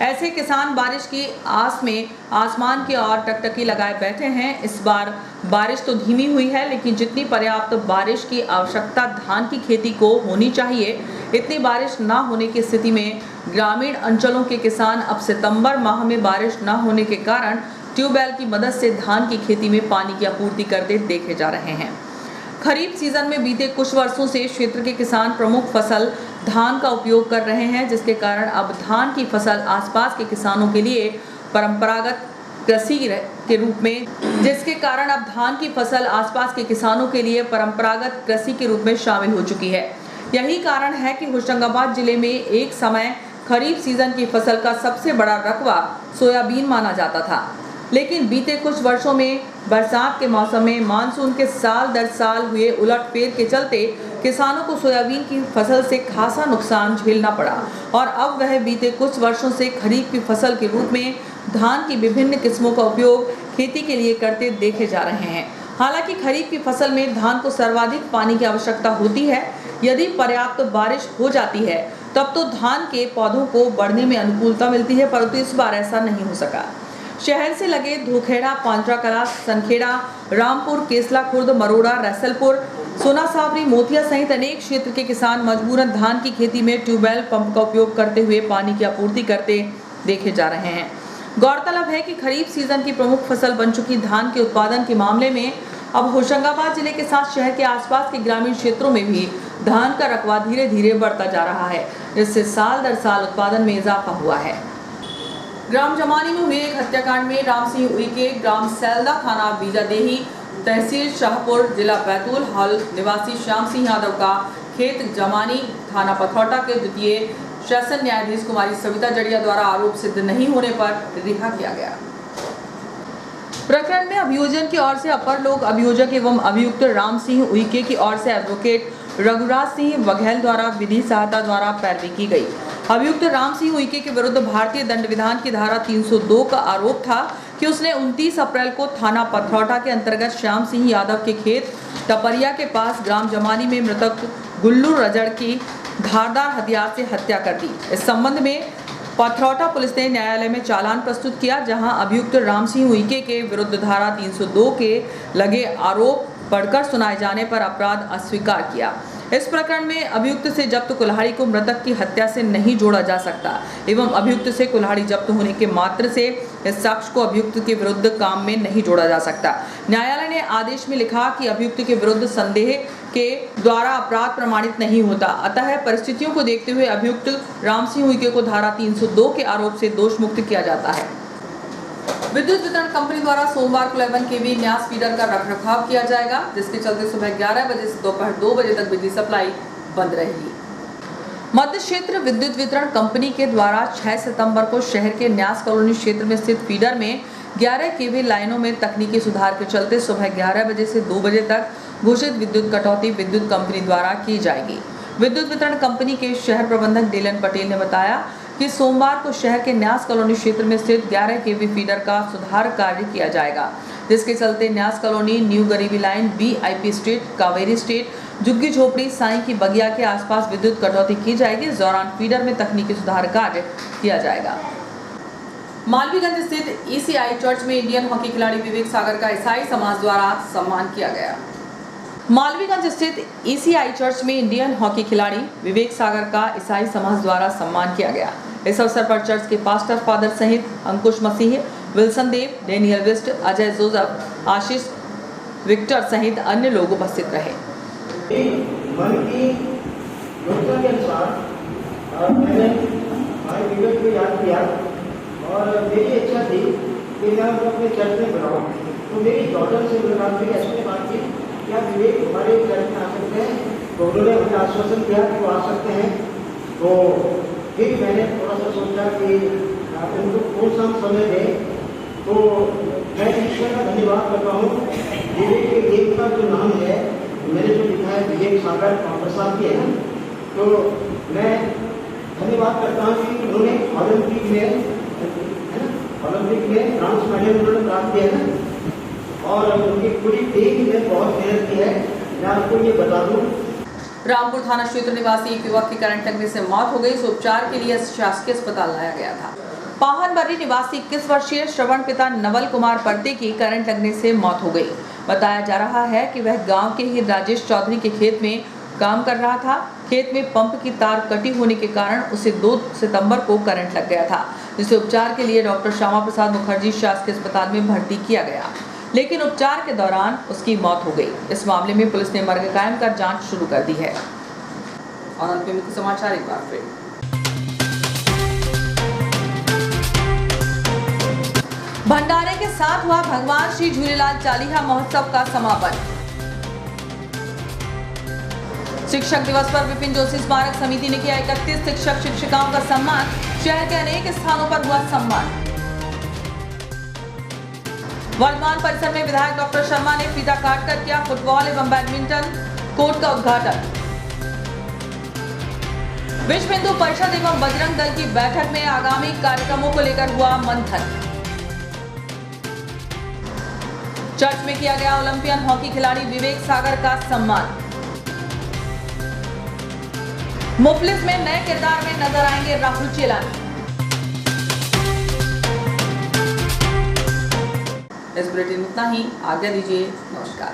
Speaker 1: ऐसे किसान बारिश की आस में आसमान की ओर टकटकी लगाए बैठे हैं। इस बार बारिश तो धीमी हुई है, लेकिन जितनी पर्याप्त बारिश की आवश्यकता धान की खेती को होनी चाहिए, इतनी बारिश ना होने की स्थिति में ग्रामीण अंचलों के किसान अब सितंबर माह में बारिश न होने के कारण ट्यूबवेल की मदद से धान की खेती में पानी की आपूर्ति करते देखे जा रहे हैं। खरीफ सीजन में बीते कुछ वर्षों से क्षेत्र के किसान प्रमुख फसल धान का उपयोग कर रहे हैं, जिसके कारण अब धान की फसल आसपास के किसानों के लिए परंपरागत कृषि के रूप में शामिल हो चुकी है। यही कारण है कि होशंगाबाद जिले में एक समय खरीफ सीजन की फसल का सबसे बड़ा रकबा सोयाबीन माना जाता था, लेकिन बीते कुछ वर्षों में बरसात के मौसम में मानसून के साल दर साल हुए उलटफेर के चलते किसानों को सोयाबीन की फसल से खासा नुकसान झेलना पड़ा और अब वह बीते कुछ वर्षों से खरीफ की फसल के रूप में धान की विभिन्न किस्मों का उपयोग खेती के लिए करते देखे जा रहे हैं। हालांकि खरीफ की फसल में धान को सर्वाधिक पानी की आवश्यकता होती है। यदि पर्याप्त बारिश हो जाती है तब तो धान के पौधों को बढ़ने में अनुकूलता मिलती है, परंतु इस बार ऐसा नहीं हो सका। शहर से लगे धोखेड़ा, पांचराकला, सनखेड़ा, रामपुर, केसला खुर्द, मरोड़ा, रैसलपुर, सोना सावरी, मोतिया सहित अनेक क्षेत्र के किसान मजबूरन धान की खेती में ट्यूबवेल पंप का उपयोग करते हुए पानी की आपूर्ति करते देखे जा रहे हैं। गौरतलब है कि खरीफ सीजन की प्रमुख फसल बन चुकी धान के उत्पादन के मामले में अब होशंगाबाद जिले के साथ शहर के आसपास के ग्रामीण क्षेत्रों में भी धान का रकबा धीरे धीरे बढ़ता जा रहा है, जिससे साल दर साल उत्पादन में इजाफा हुआ है। ग्राम जमानी में हुए एक हत्याकांड में राम सिंह उइके, ग्राम सैलदा, थाना बीजादेही, तहसील शाहपुर, जिला बैतूल हाल निवासी श्याम सिंह यादव का खेत जमानी थाना पथौटा के द्वितीय सेशन न्यायाधीश कुमारी सविता जड़िया द्वारा आरोप सिद्ध नहीं होने पर रिहा किया गया। प्रकरण में अभियोजन की ओर से अपर लोक अभियोजक एवं अभियुक्त राम सिंह उइके की ओर से एडवोकेट रघुराज सिंह बघेल द्वारा विधि सहायता द्वारा पैरवी की गई। अभियुक्त राम सिंह उइके के विरुद्ध भारतीय दंड विधान की धारा 302 का आरोप था कि उसने 29 अप्रैल को थाना पथरौटा के अंतर्गत श्याम सिंह यादव के खेत टपरिया के पास ग्राम जमानी में मृतक गुल्लू रजड़ की धारदार हथियार से हत्या कर दी। इस संबंध में पथरौटा पुलिस ने न्यायालय में चालान प्रस्तुत किया, जहां अभियुक्त राम सिंह उइके के विरुद्ध धारा 302 के लगे आरोप पढ़कर सुनाए जाने पर अपराध अस्वीकार किया। इस प्रकरण में अभियुक्त से जब्त कुल्हाड़ी को मृतक की हत्या से नहीं जोड़ा जा सकता एवं अभियुक्त से कुल्हाड़ी जब्त होने के मात्र से इस साक्ष्य को अभियुक्त के विरुद्ध काम में नहीं जोड़ा जा सकता। न्यायालय ने आदेश में लिखा कि अभियुक्त के विरुद्ध संदेह के द्वारा अपराध प्रमाणित नहीं होता, अतः परिस्थितियों को देखते हुए अभियुक्त राम सिंह उइके को धारा 302 के आरोप से दोष मुक्त किया जाता है। विद्युत वितरण कंपनी द्वारा सोमवार को 11 kV न्यास फीडर का रखरखाव किया जाएगा, जिसके चलते सुबह 11 बजे से दोपहर 2 बजे तक बिजली सप्लाई बंद रहेगी। मध्य क्षेत्र विद्युत वितरण कंपनी के द्वारा 6 सितंबर को शहर के न्यास कॉलोनी क्षेत्र में स्थित फीडर में 11 kV लाइनों में तकनीकी सुधार के चलते सुबह 11 बजे से 2 बजे तक घोषित विद्युत कटौती विद्युत कंपनी द्वारा की जाएगी। विद्युत वितरण कंपनी के शहर प्रबंधक डीएन पटेल ने बताया कि सोमवार को शहर के न्यास कॉलोनी क्षेत्र में स्थित 11 kV फीडर का सुधार कार्य किया जाएगा, जिसके चलते न्यास कॉलोनी, न्यू गरीबी line, BIP street, Kaveri street, झुग्गी झोपड़ी, साईं की बगिया के आसपास विद्युत कटौती की जाएगी। इस दौरान फीडर में तकनीकी सुधार कार्य किया जाएगा। मालवीगंज स्थित ECI चर्च में इंडियन हॉकी खिलाड़ी विवेक सागर का ईसाई समाज द्वारा सम्मान किया गया। मालवीगंज स्थित ECI चर्च में इंडियन हॉकी खिलाड़ी विवेक सागर का ईसाई समाज द्वारा सम्मान किया गया। इस अवसर पर चर्च के पास्टर फादर सहित अंकुश मसीह, विल्सन देव, डेनियल वेस्ट, अजय जोसेफ, आशीष विक्टर सहित अन्य लोग उपस्थित रहे।
Speaker 16: मन की योजना के अनुसार मैंने भाई विवेक को याद किया और मेरी इच्छा थी कि मैं उनको अपने चर्च में बुलाऊं। तो मेरी डॉटर से मुलाकात हुई, ऐसे बात की क्या विवेक हमारे चर्च में आ सकते हैं, तो उन्होंने मुझे आश्वासन दिया कि वो आ सकते हैं। तो फिर मैंने थोड़ा सा सोचा कि उनको कौन सा समय दें, तो मैं ईश्वर का धन्यवाद करता हूँ। विवेक के गेम का जो नाम है मैंने जो लिखा है विवेक सागर प्रसाद की है ना, तो मैं धन्यवाद करता हूँ कि उन्होंने ओलंपिक में ब्रांज मेडल उन्होंने प्राप्त किया है ना, और उनकी पूरी टीम ने बहुत मेहनत की है। मैं आपको ये बता दूँ,
Speaker 1: रामपुर थाना क्षेत्र निवासी एक युवक की करंट लगने से मौत हो गई। इस उपचार के लिए शासकीय अस्पताल लाया गया था। पाहनबर्री निवासी 21 वर्षीय श्रवण पिता नवल कुमार पर्ते की करंट लगने से मौत हो गई। बताया जा रहा है कि वह गांव के ही राजेश चौधरी के खेत में काम कर रहा था। खेत में पंप की तार कटी होने के कारण उसे 2 सितंबर को करंट लग गया था, जिसे उपचार के लिए डॉक्टर श्यामा प्रसाद मुखर्जी शासकीय अस्पताल में भर्ती किया गया, लेकिन उपचार के दौरान उसकी मौत हो गई। इस मामले में पुलिस ने मर्ग कायम कर जांच शुरू कर दी है। और अंत में मुख्य समाचार एक बार फिर। भंडारे के साथ हुआ भगवान श्री झूलेलाल चालीहा महोत्सव का समापन। शिक्षक दिवस पर विपिन जोशी स्मारक समिति ने किया 31 शिक्षक शिक्षिकाओं का सम्मान। शहर के अनेक स्थानों पर हुआ सम्मान। वर्धमान परिसर में विधायक डॉक्टर शर्मा ने फीता काटकर किया फुटबॉल एवं बैडमिंटन कोर्ट का उद्घाटन। विश्व हिंदू परिषद एवं बजरंग दल की बैठक में आगामी कार्यक्रमों को लेकर हुआ मंथन। चर्च में किया गया ओलंपियन हॉकी खिलाड़ी विवेक सागर का सम्मान। मुफलिस में नए किरदार में नजर आएंगे राहुल चेलानी। इस बुलेटिन में इतना ही। आज्ञा दीजिए। नमस्कार।